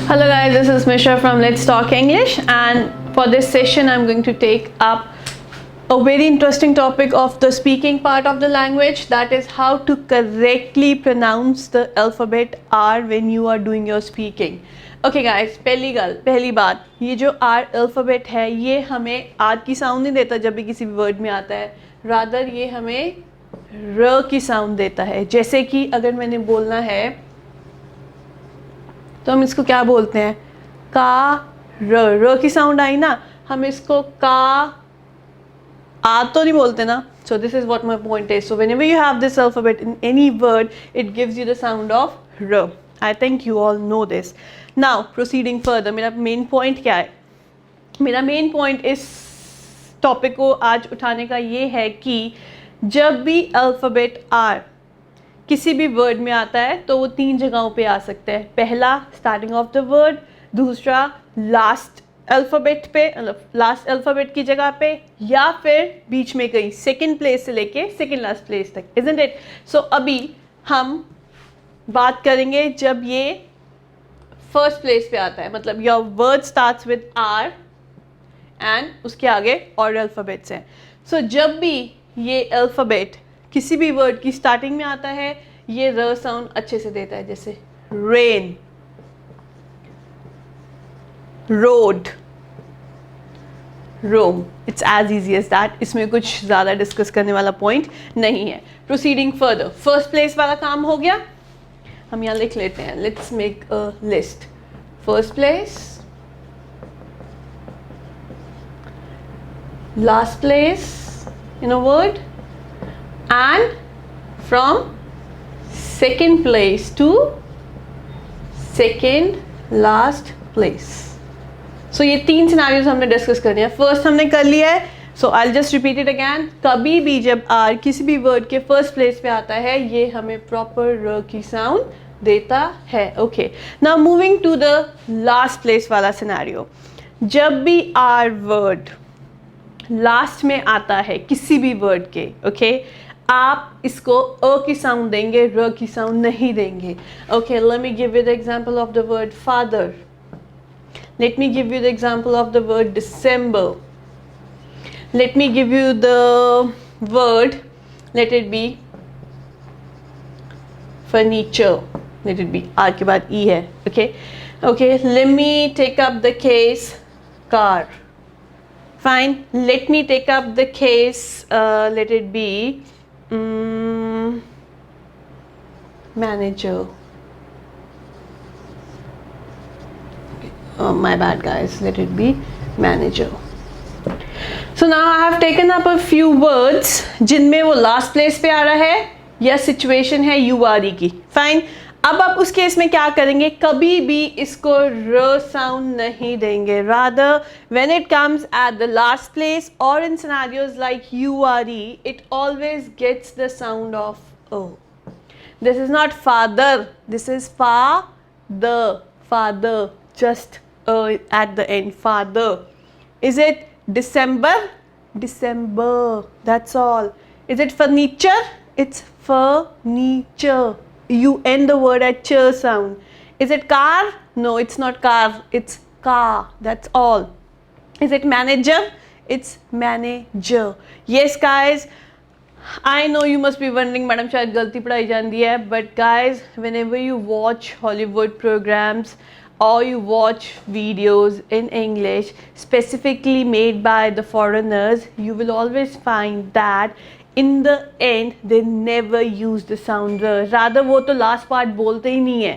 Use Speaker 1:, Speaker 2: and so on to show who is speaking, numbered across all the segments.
Speaker 1: Hello guys, this is Mishra from Let's Talk English, and for this session I'm going to take up a very interesting topic of the speaking part of the language, that is how to correctly pronounce the alphabet R when you are doing your speaking. Okay guys, पहली बात, ये जो R alphabet है ये हमें R की sound नहीं देता जब भी किसी भी वर्ड में आता है, रादर ये हमें र की साउंड देता है. जैसे कि अगर मैंने बोलना है तो हम इसको क्या बोलते हैं, का र की साउंड आई ना, हम इसको का आ तो नहीं बोलते ना. So this is what my point is. So whenever you have this alphabet in any word, it gives you the sound of r. I think you all know this. Now proceeding further, मेरा main point क्या है? मेरा main point इस topic को आज उठाने का ये है कि जब भी अल्फ़ाबेट R किसी भी वर्ड में आता है तो वो तीन जगहों पे आ सकता है. पहला स्टार्टिंग ऑफ द वर्ड, दूसरा लास्ट अल्फ़ाबेट पे, मतलब लास्ट अल्फ़ाबेट की जगह पे, या फिर बीच में कहीं सेकंड प्लेस से लेके सेकंड लास्ट प्लेस तक. Isn't it? सो अभी हम बात करेंगे जब ये फर्स्ट प्लेस पे आता है, मतलब your word starts with R and उसके आगे और अल्फ़ाबेट्स हैं. सो जब भी ये अल्फ़ाबेट किसी भी वर्ड की स्टार्टिंग में आता है ये र साउंड अच्छे से देता है. जैसे rain, road, Rome. It's as easy as that. इसमें कुछ ज़्यादा डिस्कस करने वाला पॉइंट नहीं है. प्रोसीडिंग फर्दर, फर्स्ट प्लेस वाला काम हो गया. हम यहाँ लिख लेते हैं. Let's make a list. First place, last place in a word, and from second place to second last place. So ये तीन सिनेरियोज हमने डिस्कस करने हैं. फर्स्ट हमने कर लिया है, so I just repeat it again. कभी भी जब आर किसी भी वर्ड के फर्स्ट प्लेस पे आता है ये हमें प्रॉपर र की साउंड देता है. Okay, now moving to the last place वाला सिनेरियो. जब भी आर वर्ड लास्ट में आता है किसी भी वर्ड के, ओके, आप इसको अ की साउंड देंगे, र की साउंड नहीं देंगे. Okay, let me give you the example of the word father. Let me give you the example of the word December. Let me give you the word, let it be furniture. Let it be, R के बाद E है. Okay okay, let me take up the case car. Fine, let me take up the case, let it be manager. Okay. Oh, my bad guys, let it be manager. So now I have taken up a few words जिनमें वो last place पे आ रहा है या situation है you are की. Fine. अब आप उस केस में क्या करेंगे, कभी भी इसको र साउंड नहीं देंगे. Rather when it comes at the last place और in scenarios like U R E, it always gets the sound of O. This is not father, this is father. Father, just at the end, father. Is it December? December, that's all. Is it furniture? It's furniture. You end the word at ch sound. Is it car? No, it's not car. It's car. That's all. Is it manager? It's manager. Yes, guys. I know you must be wondering, madam, शायद गलती पढ़ाई जाती है. But guys, whenever you watch Hollywood programs or you watch videos in English specifically made by the foreigners, you will always find that in the end they never use the sound r. rather वो तो last part बोलते ही नहीं है.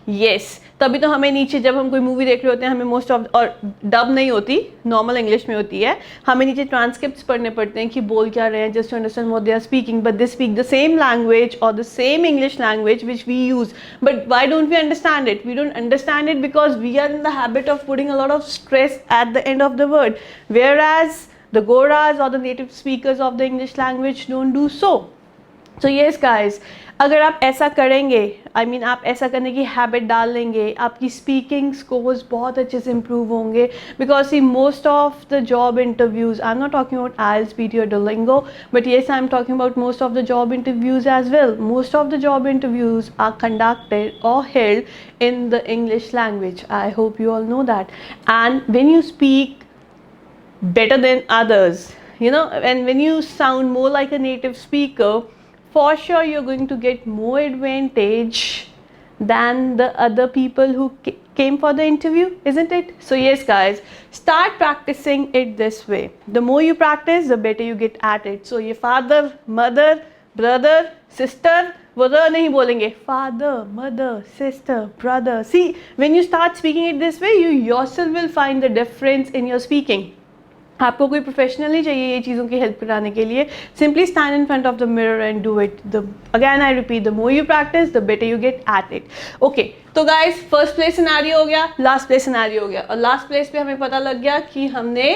Speaker 1: yes, तभी तो हमें नीचे जब हम कोई मूवी देख रहे होते हैं हमें मोस्ट ऑफ, और डब नहीं होती, नॉर्मल इंग्लिश में होती है, हमें नीचे ट्रांसक्रिप्ट्स पढ़ने पड़ते हैं कि बोल क्या रहे हैं, just to understand what they are speaking. But they speak the same language और the same English language which we use. But why don't we understand it? We don't understand it because we are in the habit of putting a lot of stress at the end of the word, whereas the Goras or the native speakers of the English language don't do so. So yes guys, अगर आप ऐसा करेंगे, आप ऐसा करने की habit डाल लेंगे, आपकी स्पीकिंग स्कोर्स बहुत अच्छे से इम्प्रूव होंगे. Because see most of the job interviews, I am not talking about IELTS, or Duolingo, but yes, I am talking about most of the job interviews as well. Most of the job interviews are conducted or held in the English language. I hope you all know that. And when you speak better than others, and when you sound more like a native speaker, for sure you're going to get more advantage than the other people who came for the interview, isn't it? So yes guys, start practicing it this way. The more you practice, the better you get at it. So ye father, mother, brother, sister, वो नहीं बोलेंगे, father, mother, sister, brother. See, when you start speaking it this way, you yourself will find the difference in your speaking. आपको कोई professional नहीं चाहिए ये चीज़ों की हेल्प कराने के लिए. Simply stand in front of the mirror and do it. Again I repeat, the more you practice the better you get at it. Okay, तो गाइस फर्स्ट प्लेस सिनेरियो हो गया, लास्ट प्लेस सिनेरियो हो गया. और last place पे हमें पता लग गया कि हमने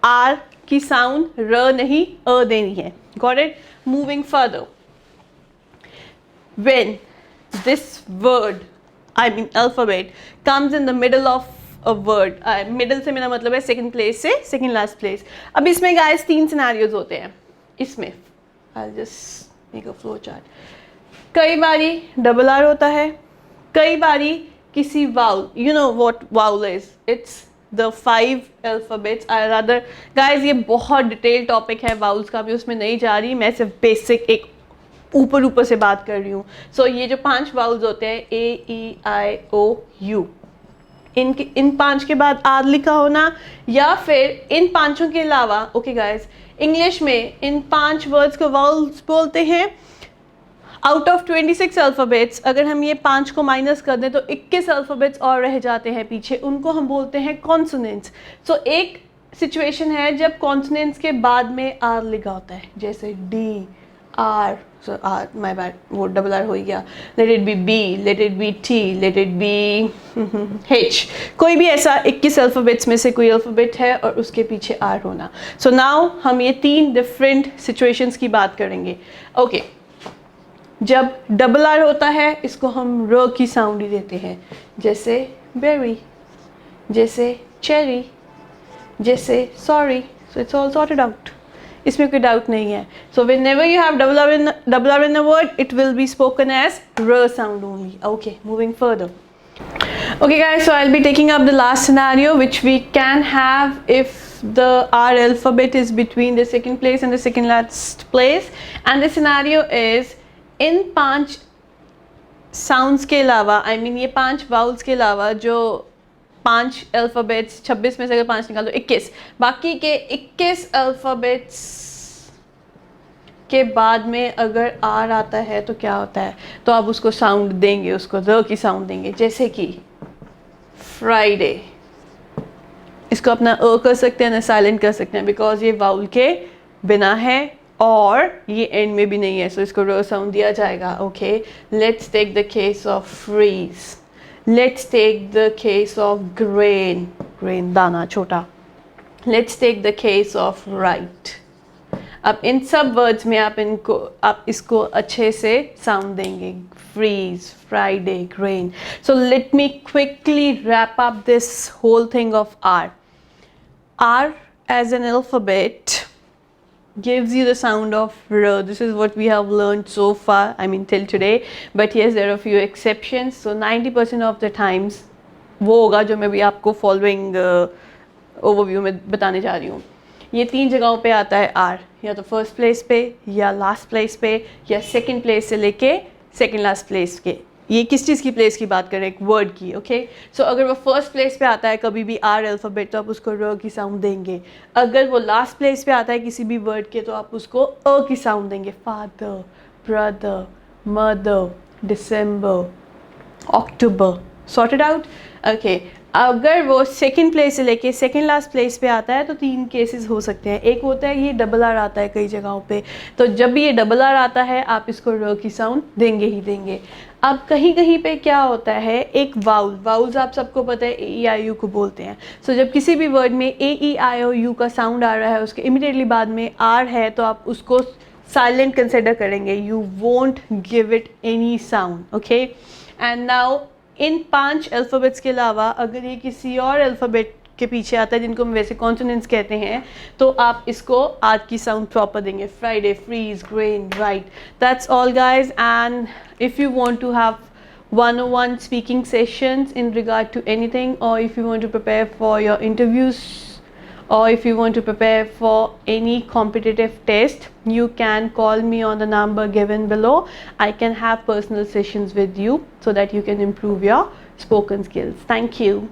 Speaker 1: आर की साउंड र नहीं अ देनी है. Got it? Moving further, when this word, alphabet comes in the middle of a word, middle से मेरा मतलब है सेकंड प्लेस से सेकंड लास्ट प्लेस. अब इसमें गाइस 3 सिनेरियोज होते हैं. इसमें I just make a flow chart. कई बारी डबल आर होता है, कई बारी किसी vowel, you know what vowel is, it's the 5 alphabets. I rather guys, ये बहुत डिटेल टॉपिक है वाउल्स का, मैं उसमें नहीं जा रही, मैं सिर्फ बेसिक एक ऊपर से बात कर रही हूँ. सो ये जो 5 वाउल्स होते हैं, AEIOU, इन 5 के बाद आर लिखा होना, या फिर इन 5 के अलावा. ओके गाइस, इंग्लिश में इन 5 वर्ड्स को वाउल्स बोलते हैं. आउट ऑफ 26 अल्फ़ाबेट्स, अगर हम ये 5 को माइनस कर दें तो 21 अल्फ़ाबेट्स और रह जाते हैं पीछे, उनको हम बोलते हैं कॉन्सोनेंट्स. सो एक सिचुएशन है जब कॉन्सोनेंट्स के बाद में आर लिखा होता है, जैसे D R, so R, my bad, वो डबल आर हो गया. Let it be B, let it be T, let it be H. कोई भी ऐसा 21 अल्फ़ाबेट्स में से कोई अल्फ़ाबेट है और उसके पीछे आर होना. सो नाउ हम ये 3 डिफरेंट सिचुएशंस की बात करेंगे. ओके, जब डबल आर होता है इसको हम र की साउंड ही देते हैं, जैसे बेरी, जैसे चेरी, जैसे sorry. So it's all sorted out, इसमें कोई डाउट नहीं है. सो whenever you have double R in a word, it will be spoken as r sound only. Okay, moving further. Okay guys, so I'll be taking up the last scenario which we can have if the R alphabet is between the second place and the second last place. And the scenario is, in 5 sounds के अलावा, ये 5 vowels के अलावा जो 5 alphabets, 26 में से अगर 5 निकाल दो 21, बाकी के 21 अल्फ़ाबेट्स के बाद में अगर आर आता है तो क्या होता है, तो आप उसको साउंड देंगे, उसको र की साउंड देंगे. जैसे कि फ्राइडे, इसको अपना अ कर सकते हैं ना साइलेंट कर सकते हैं, बिकॉज ये वाउल के बिना है और ये एंड में भी नहीं है, सो इसको र साउंड दिया जाएगा. Okay, let's take the case of freeze. Let's take the case of grain, दाना छोटा. Let's take the case of right. अब इन सब वर्ड्स में आप इसको अच्छे से साउंड देंगे. freeze, Friday, grain. So let me quickly wrap up this whole thing of R. R as an alphabet gives you the sound of r. This is what we have learned so far, till today. But yes, there are a few exceptions. So 90% of the times वो होगा जो मैं भी आपको following overview में बताने जा रही हूँ. ये 3 जगहों पे आता है R, या तो फर्स्ट प्लेस पे, या लास्ट प्लेस पे, या सेकंड प्लेस से लेके सेकंड लास्ट प्लेस के. ये किस चीज़ की प्लेस की बात कर रहे हैं, एक वर्ड की. ओके, सो अगर वो फर्स्ट प्लेस पे आता है कभी भी आर अल्फ़ाबेट, तो आप उसको र की साउंड देंगे. अगर वो लास्ट प्लेस पे आता है किसी भी वर्ड के, तो आप उसको अ की साउंड देंगे. Father, brother, mother, December, October. Sorted out. Okay, अगर वो सेकंड प्लेस से लेके सेकंड लास्ट प्लेस पे आता है तो 3 केसेस हो सकते हैं. एक होता है ये डबल आर आता है कई जगहों पे, तो जब भी ये डबल आर आता है आप इसको र की साउंड देंगे ही देंगे. अब कहीं कहीं पे क्या होता है, एक वाउल्स आप सबको पता है AEIOU को बोलते हैं. सो जब किसी भी वर्ड में AEIOU का साउंड आ रहा है, उसके इमीडिएटली बाद में आर है, तो आप उसको साइलेंट कंसिडर करेंगे, you won't give it any sound, okay. And now in 5 alphabets के अलावा अगर ये किसी और अल्फ़ाबेट के पीछे आता है जिनको हम वैसे कॉन्सोनेंट्स कहते हैं, तो आप इसको आर की साउंड प्रॉपर देंगे, Friday, freeze, grain, right. That's all guys, and if you want to have one-on-one speaking sessions in regard to anything, or if you want to prepare for your interviews, or if you want to prepare for any competitive test, you can call me on the number given below. I can have personal sessions with you so that you can improve your spoken skills. Thank you.